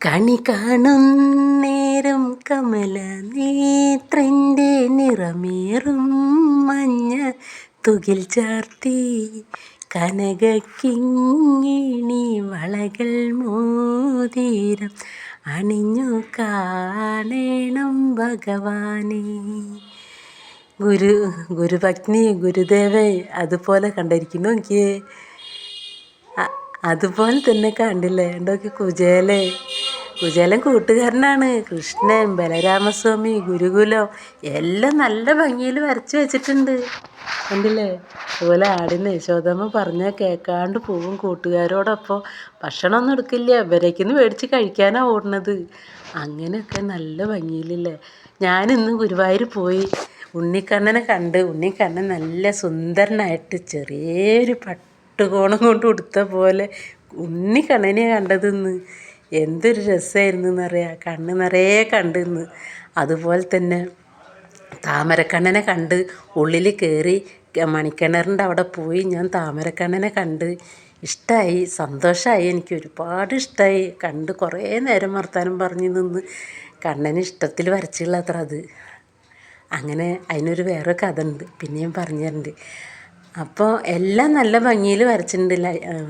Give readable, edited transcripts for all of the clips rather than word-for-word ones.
കണി കാണും നേരം കമല നേത്രൻ്റെ നിറമേറും മഞ്ഞ തുകിൽ ചാർത്തി കനകക്കിങ്ങിണി വളകൾ മോതിരം അണിഞ്ഞു കാണണം ഭഗവാനെ. ഗുരുഭഗ്നി ഗുരുദേവൻ അതുപോലെ കണ്ടിരിക്കുന്നു എനിക്ക്. അതുപോലെ തന്നെ കണ്ടില്ലേ ഉണ്ടോക്കി. കുചേലൻ കൂട്ടുകാരനാണ്. കൃഷ്ണൻ, ബലരാമസ്വാമി, ഗുരുകുലം എല്ലാം നല്ല ഭംഗിയിൽ വരച്ച് വെച്ചിട്ടുണ്ട്. കണ്ടില്ലേ. അതുപോലെ ആടിന് യശോദമ്മ പറഞ്ഞാൽ കേൾക്കാണ്ട് പോവും കൂട്ടുകാരോടൊപ്പം. ഭക്ഷണമൊന്നും എടുക്കില്ല, ഇവരേക്കൊന്ന് മേടിച്ച് കഴിക്കാനാണ് ഓടുന്നത്. അങ്ങനെയൊക്കെ നല്ല ഭംഗിയിലില്ലേ. ഞാനിന്ന് ഗുരുവായൂർ പോയി ഉണ്ണിക്കണ്ണനെ കണ്ട്. ഉണ്ണിക്കണ്ണൻ നല്ല സുന്ദരനായിട്ട് ചെറിയൊരു പട്ടുകോണം കൊണ്ട് ഉടുത്ത പോലെ ഉണ്ണിക്കണ്ണനെ കണ്ടതെന്ന്. എന്തൊരു രസമായിരുന്നു എന്നറിയാം. കണ്ണ് നിറയെ കണ്ടിന്ന്. അതുപോലെ തന്നെ താമരക്കണ്ണനെ കണ്ട് ഉള്ളിൽ കയറി മണിക്കിണറിൻ്റെ അവിടെ പോയി ഞാൻ താമരക്കണ്ണനെ കണ്ട്. ഇഷ്ടമായി, സന്തോഷമായി. എനിക്ക് ഒരുപാട് ഇഷ്ടമായി. കണ്ട് കുറേ നേരം വർത്താനം പറഞ്ഞ് നിന്ന്. കണ്ണന് ഇഷ്ടത്തിൽ വരച്ചുള്ള അത്ര അത്. അങ്ങനെ അതിനൊരു വേറെ കഥ ഉണ്ട്, പിന്നെയും പറഞ്ഞു തരുന്നുണ്ട്. അപ്പോൾ എല്ലാം നല്ല ഭംഗിയിൽ വരച്ചിട്ടുണ്ട്.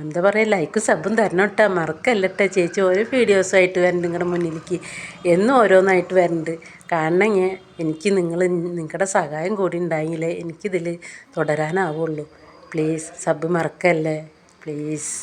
എന്താ പറയുക, ലൈക്കും സബും തരണം കേട്ടോ. മറക്കല്ലട്ടെ ചേച്ചി. ഓരോ വീഡിയോസുമായിട്ട് വരുന്നുണ്ട് നിങ്ങളുടെ മുന്നിലേക്ക്. എന്നും ഓരോന്നായിട്ട് വരുന്നുണ്ട്. കാരണം എനിക്ക് നിങ്ങളുടെ സഹായം കൂടി ഉണ്ടായെങ്കിലേ എനിക്കിതിൽ തുടരാനാവുള്ളൂ. പ്ലീസ് സബ് മറക്കല്ലേ പ്ലീസ്.